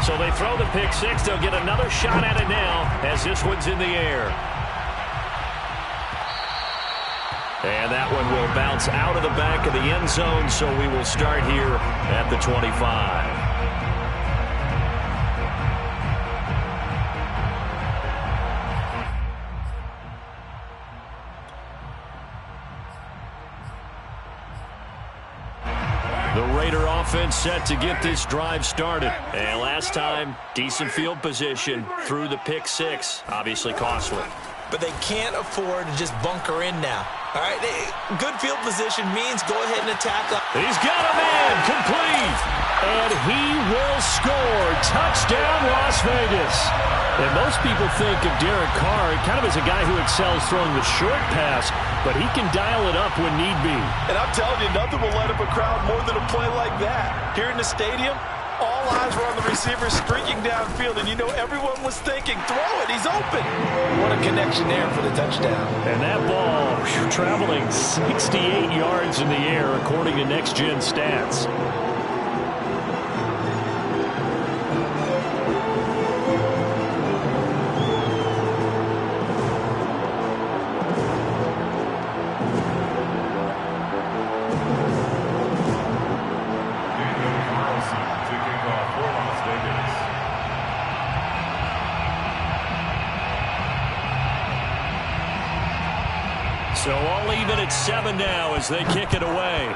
So they throw the pick six. They'll get another shot at it now as this one's in the air. And that one will bounce out of the back of the end zone, so we will start here at the 25. The Raider offense set to get this drive started. And last time, decent field position through the pick six. Obviously costly. But they can't afford to just bunker in now. All right, good field position means go ahead and attack up. He's got a man, complete. And he will score. Touchdown, Las Vegas. And most people think of Derek Carr kind of as a guy who excels throwing the short pass, but he can dial it up when need be. And I'm telling you, nothing will light up a crowd more than a play like that. Here in the stadium, all eyes were on the receiver streaking downfield, and you know everyone was thinking, throw it, he's open. What a connection there for the touchdown. And that ball traveling 68 yards in the air, according to Next Gen Stats. So all even at 7 now as they kick it away.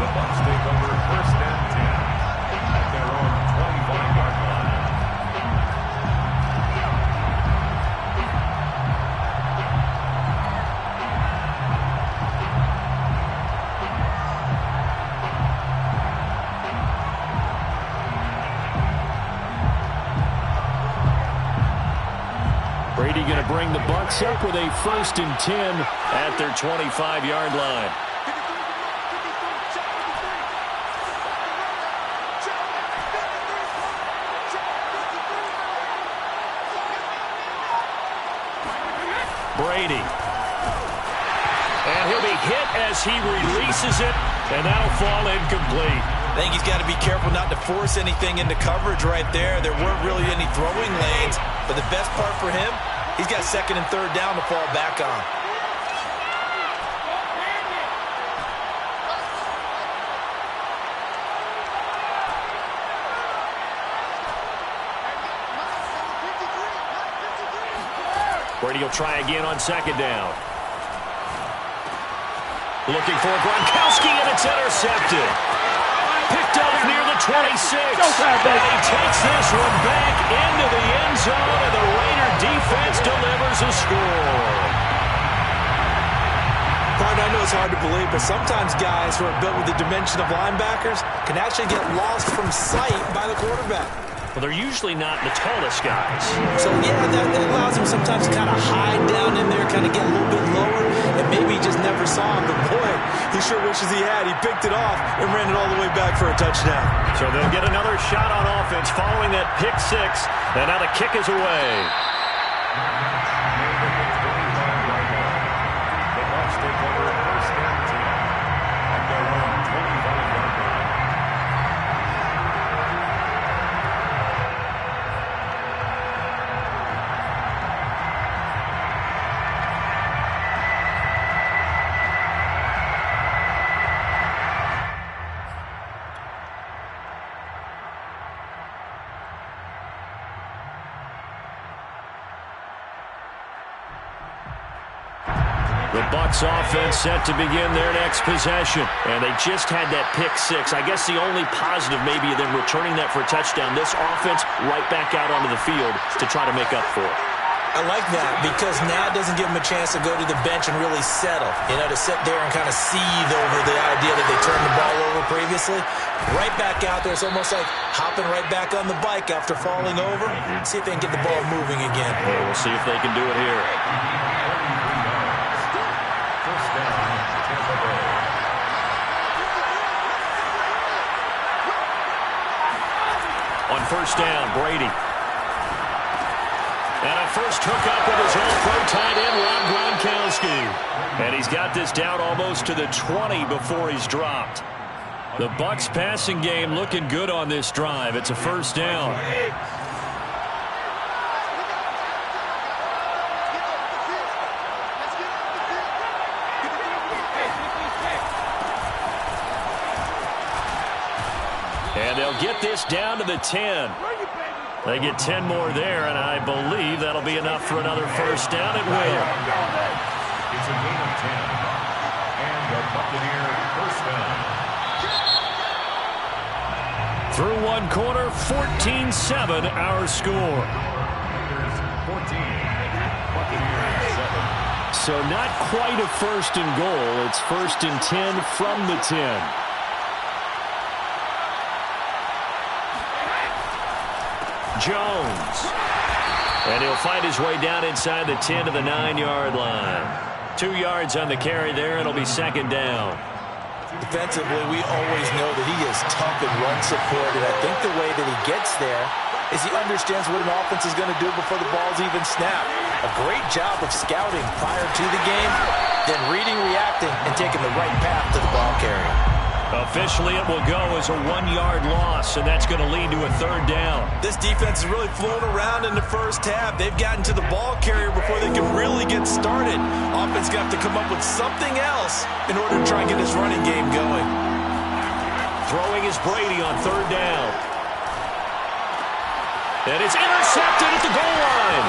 The Bucs take over first and 10 at their own 25-yard line. Brady going to bring the Bucs up with a 1st and 10 at their 25-yard line. Brady. And he'll be hit as he releases it, and that'll fall incomplete. I think he's got to be careful not to force anything into coverage right there. There weren't really any throwing lanes, but the best part for him, he's got 2nd and 3rd down to fall back on. Brady will try again on 2nd down. Looking for Gronkowski, and it's intercepted. Picked up near the 26. And he takes this one back into the end zone, and the Raider defense delivers a score. Partner, I know it's hard to believe, but sometimes guys who are built with the dimension of linebackers can actually get lost from sight by the quarterback. Well, they're usually not the tallest guys. So, yeah, that allows him sometimes to kind of hide down in there, kind of get a little bit lower, and maybe he just never saw him. But, boy, he sure wishes he had. He picked it off and ran it all the way back for a touchdown. So they'll get another shot on offense following that pick six, and now the kick is away. The Bucs take over first and 10 at their own 25-yard line. The Bucs offense set to begin their next possession. And they just had that pick six. I guess the only positive maybe of them returning that for a touchdown. This offense right back out onto the field to try to make up for it. I like that because now it doesn't give them a chance to go to the bench and really settle. You know, to sit there and kind of seethe over the idea that they turned the ball over previously. Right back out there. It's almost like hopping right back on the bike after falling over. See if they can get the ball moving again. Well, we'll see if they can do it here. First down, Tampa Bay. On 1st down, Brady. And a first hookup with his all-pro tight end, Rob Gronkowski. And he's got this down almost to the 20 before he's dropped. The Bucs passing game looking good on this drive. It's a first down. And they'll get this down to the 10. They get 10 more there, and I believe that'll be enough for another first down at will. It's a gain of 10. And the Buccaneer first down. Through one quarter, 14-7 our score. 14, Buccaneers 7. So not quite a first and goal. It's first and 10 from the 10. Jones. And he'll find his way down inside the 10 to the 9-yard line. 2 yards on the carry there. It'll be second down. Defensively, we always know that he is tough in run support, and I think the way that he gets there is he understands what an offense is going to do before the ball's even snapped. A great job of scouting prior to the game, then reading, reacting, and taking the right path to the ball carrier. Officially, it will go as a 1-yard loss, and that's going to lead to a third down. This defense is really flown around in the first half. They've gotten to the ball carrier before they can really get started. Offense going to have to come up with something else in order to try and get this running game going. Throwing is Brady on third down. And it's intercepted at the goal line.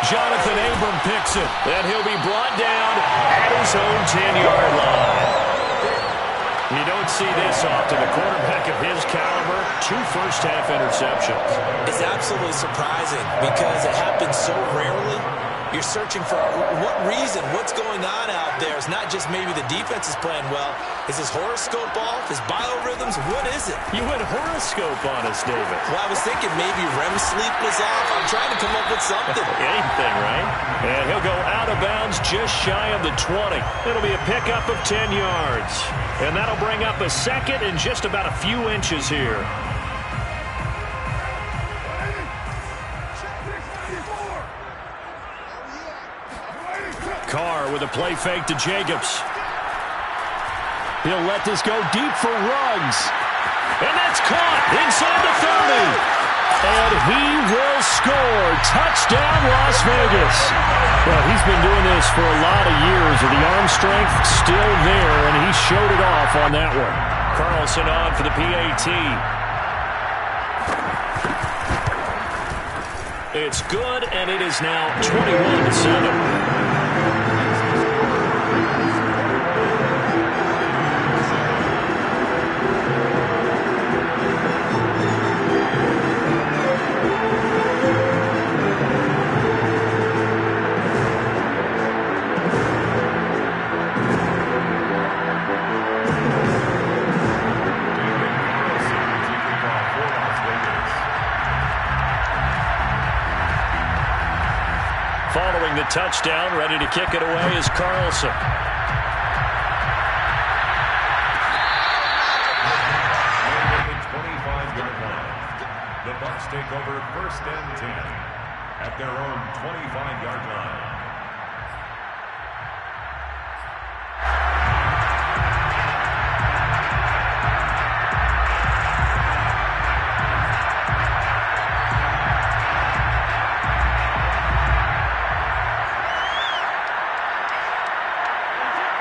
Jonathan Abram picks it. And he'll be brought down at his own 10-yard line. You don't see this often. A quarterback of his caliber, 2 first-half interceptions. It's absolutely surprising because it happens so rarely. You're searching for what reason, what's going on out there. It's not just maybe the defense is playing well. Is his horoscope off? His biorhythms? What is it? You went horoscope on us, David. Well, I was thinking maybe REM sleep was off. I'm trying to come up with something. Anything, right? And he'll go out of bounds just shy of the 20. It'll be a pickup of 10 yards. And that'll bring up a second and just about a few inches here. Carr with a play fake to Jacobs. He'll let this go deep for Ruggs. And that's caught inside the 30. And he will score. Touchdown, Las Vegas. Well, he's been doing this for a lot of years. The arm strength still there, and he showed it off on that one. Carlson on for the PAT. It's good, and it is now 21-7. Following the touchdown, ready to kick it away is Carlson. The 25-yard line. The Bucs take over first and 10 at their own 25-yard line.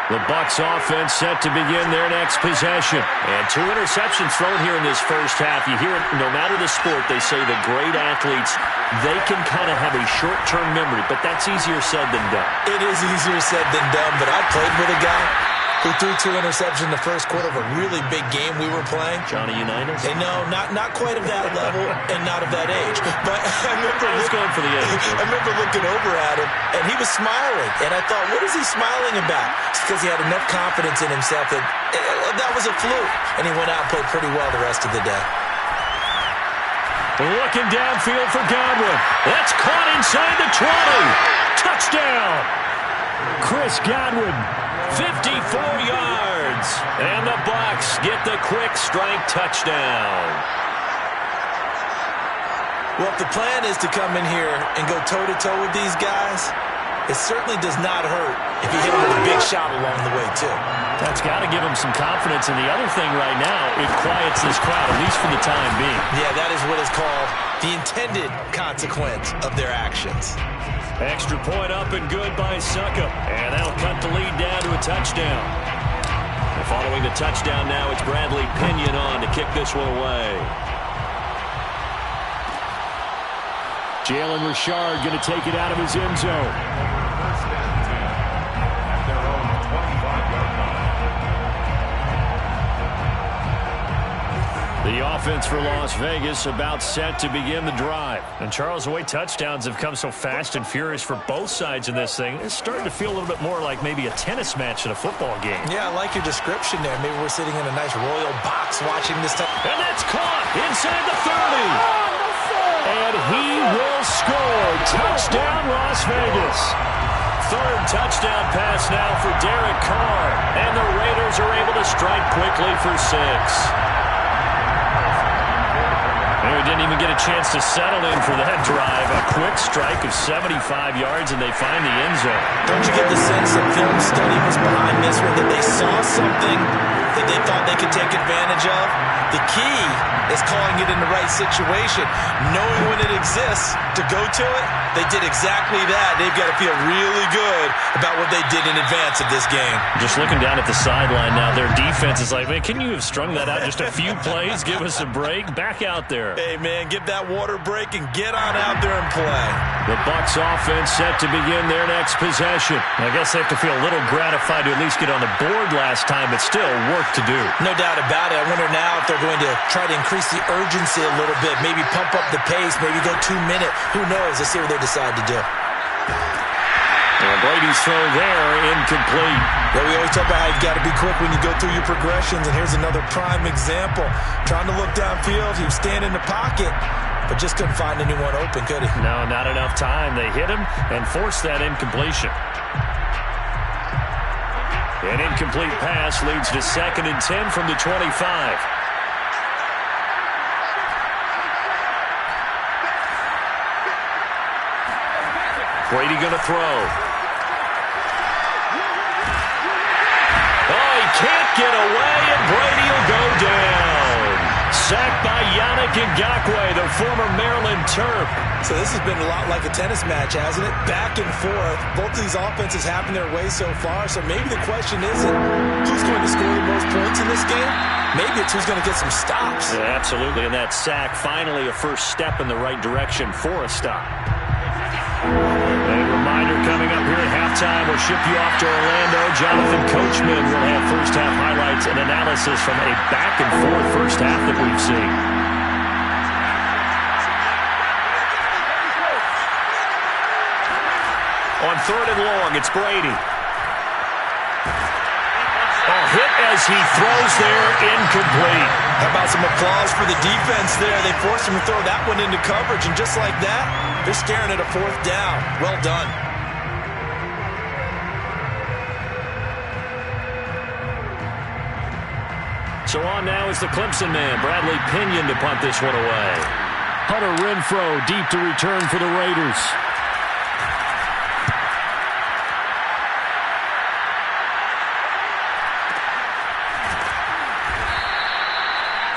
The Bucs offense set to begin their next possession. And 2 interceptions thrown here in this first half. You hear it, no matter the sport, they say the great athletes, they can kind of have a short-term memory, but that's easier said than done. It is easier said than done, but I played with a guy who threw 2 interceptions in the first quarter of a really big game we were playing. Johnny Unitas? And no, not quite of that level and not of that age. But I was going for the age. I remember looking over at him, and he was smiling. And I thought, what is he smiling about? It's because he had enough confidence in himself that that was a fluke. And he went out and played pretty well the rest of the day. Looking downfield for Godwin. That's caught inside the 20. Touchdown. Chris Godwin. 54 yards. And the Bucs get the quick strike touchdown. Well, if the plan is to come in here and go toe-to-toe with these guys, it certainly does not hurt if you hit them with a big shot along the way, too. That's got to give him some confidence. And the other thing right now, it quiets this crowd, at least for the time being. Yeah, that is what is called the intended consequence of their actions. Extra point up and good by Suckup. And that'll cut the lead down to a touchdown. And following the touchdown now, it's Bradley Pinion on to kick this one away. Jalen Richard going to take it out of his end zone. First and 10 at their own 25-yard line. The offense for Las Vegas about set to begin the drive. And Charles, the way touchdowns have come so fast and furious for both sides in this thing, it's starting to feel a little bit more like maybe a tennis match in a football game. Yeah, I like your description there. Maybe we're sitting in a nice royal box watching this time. And that's caught inside the 30. And he will score. Touchdown, Las Vegas. Third touchdown pass now for Derek Carr. And the Raiders are able to strike quickly for 6. And we didn't even get a chance to settle in for that drive. A quick strike of 75 yards, and they find the end zone. Don't you get the sense that film study was behind this one, that they saw something that they thought they could take advantage of? The key is calling it in the right situation, knowing when it exists to go to it. They did exactly that. They've got to feel really good about what they did in advance of this game. Just looking down at the sideline now, their defense is like, man, can you have strung that out just a few plays? Give us a break. Back out there. Hey, man, give that water break and get on out there and play. The Bucs offense set to begin their next possession. I guess they have to feel a little gratified to at least get on the board last time, but still work to do. No doubt about it. I wonder now if they're going to try to increase the urgency a little bit, maybe pump up the pace, maybe go 2-minute. Who knows? Let's see what they decide to do. And Brady's throw there, incomplete. Yeah, we always talk about how you've got to be quick when you go through your progressions, and here's another prime example. Trying to look downfield, he was standing in the pocket, but just couldn't find anyone open, could he? No, not enough time. They hit him and forced that incompletion. An incomplete pass leads to 2nd and 10 from the 25. Brady going to throw. Oh, he can't get away, and Brady will go down. Sacked by Yannick Ngakoue, the former Maryland Terp. So this has been a lot like a tennis match, hasn't it? Back and forth. Both of these offenses happen their way so far, so maybe the question isn't who's going to score the most points in this game. Maybe it's who's going to get some stops. Yeah, absolutely, and that sack finally a first step in the right direction for a stop. A reminder coming up here at halftime. We'll ship you off to Orlando. Jonathan Coachman will have first-half highlights and analysis from a back-and-forth first half that we've seen. On 3rd and long, it's Brady. Hit as he throws there, incomplete. How about some applause for the defense there? They forced him to throw that one into coverage, and just like that, they're staring at a 4th down. Well done. So on now is the Clemson man, Bradley Pinion, to punt this one away. Hunter Renfrow deep to return for the Raiders.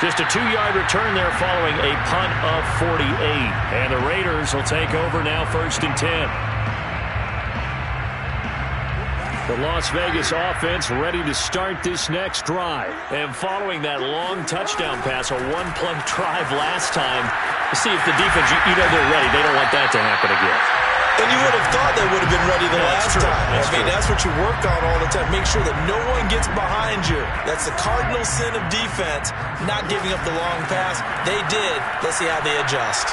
Just a 2-yard return there following a punt of 48. And the Raiders will take over now 1st and 10. The Las Vegas offense ready to start this next drive. And following that long touchdown pass, a 1-play drive last time, to see if the defense, you know they're ready. They don't want that to happen again. And you would have thought they would have been ready the last time. That's what you work on all the time. Make sure that no one gets behind you. That's the cardinal sin of defense, not giving up the long pass. They did. Let's see how they adjust.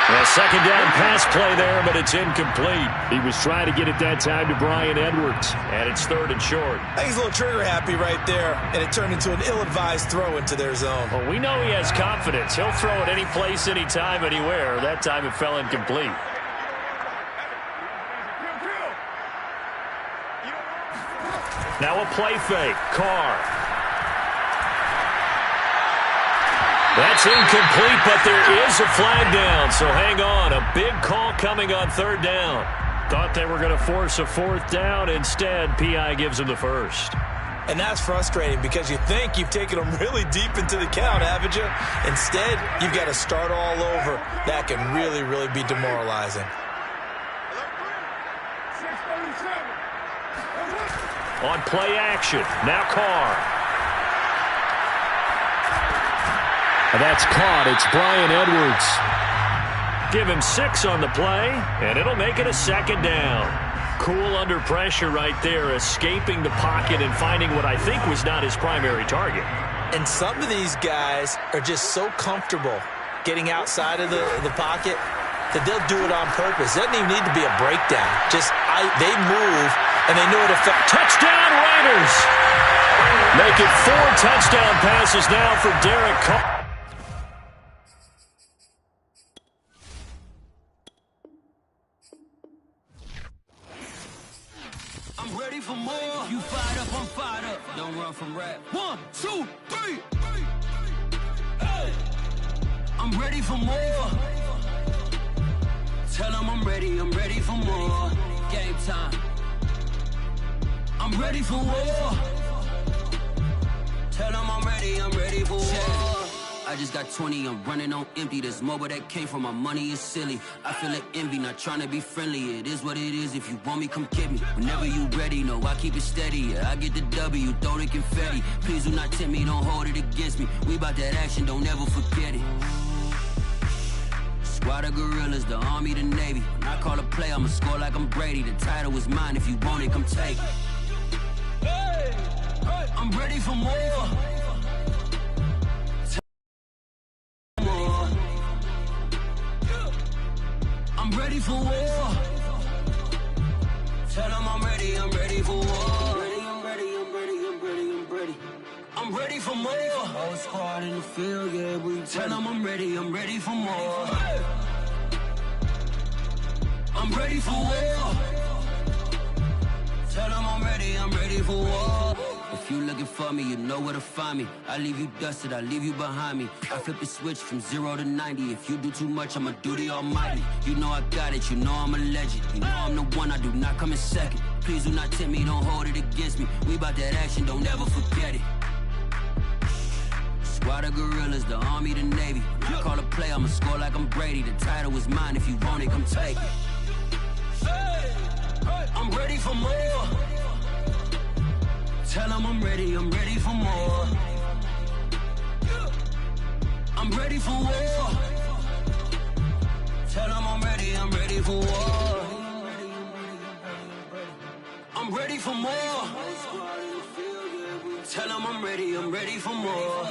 A 2nd down pass play there, but it's incomplete. He was trying to get it that time to Bryan Edwards, and it's 3rd and short. I think he's a little trigger happy right there, and it turned into an ill-advised throw into their zone. Well, we know he has confidence. He'll throw it any place, anytime, anywhere. That time it fell incomplete. Now a play fake. Carr. That's incomplete, but there is a flag down, so hang on. A big call coming on third down. Thought they were going to force a fourth down. Instead, P.I. gives them the first. And that's frustrating because you think you've taken them really deep into the count, haven't you? Instead, you've got to start all over. That can really, really be demoralizing. On play action, now Carr. And that's caught. It's Brian Edwards. Give him 6 on the play, and it'll make it a second down. Cool under pressure right there, escaping the pocket and finding what I think was not his primary target. And some of these guys are just so comfortable getting outside of the pocket that they'll do it on purpose. It doesn't even need to be a breakdown. Just they move, and they know it affects. Touchdown Raiders! Make it 4 touchdown passes now for Derek Carr. I'm ready for more. You fired up, I'm fired up. Don't run from rap. 1, 2, 3. Hey. I'm ready for more. Tell them I'm ready for more. Game time. I'm ready for war. Tell them I'm ready for war. I just got 20, I'm running on empty. This mobile that came from my money is silly. I feel like envy, not trying to be friendly. It is what it is, if you want me, come get me. Whenever you ready, no, I keep it steady. Yeah, I get the W, throw the confetti. Please do not tempt me, don't hold it against me. We about that action, don't ever forget it. Squad of gorillas, the army, the navy. When I call a play, I'ma score like I'm Brady. The title is mine, if you want it, come take it. Hey, hey. I'm ready for more. I'm ready for war. Tell them I'm ready for war. I'm ready for more. Whole squad in the field, yeah, we tell them I'm ready for more. I'm ready for war. Tell them I'm ready for war. If you looking for me, you know where to find me. I leave you dusted, I leave you behind me. I flip the switch from 0 to 90. If you do too much, I'ma do the almighty. You know I got it, you know I'm a legend. You know I'm the one, I do not come in second. Please do not tempt me, don't hold it against me. We about that action, don't ever forget it. Squad of gorillas, the army, the navy. When I call a play, I'ma score like I'm Brady. The title is mine, if you want it, come take it. I'm ready for more. Tell them I'm ready for more. I'm ready for war. Tell them I'm ready for war. I'm ready for more. Tell them I'm ready for more.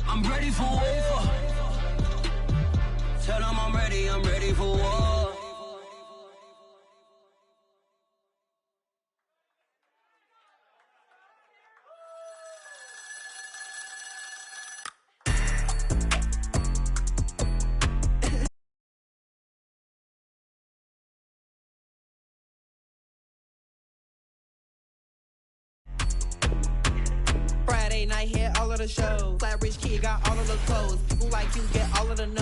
I'm ready for war. Tell them I'm ready for war. Friday night, hit all of the shows. Flat rich kid got all of the clothes. People like you get all of the notes.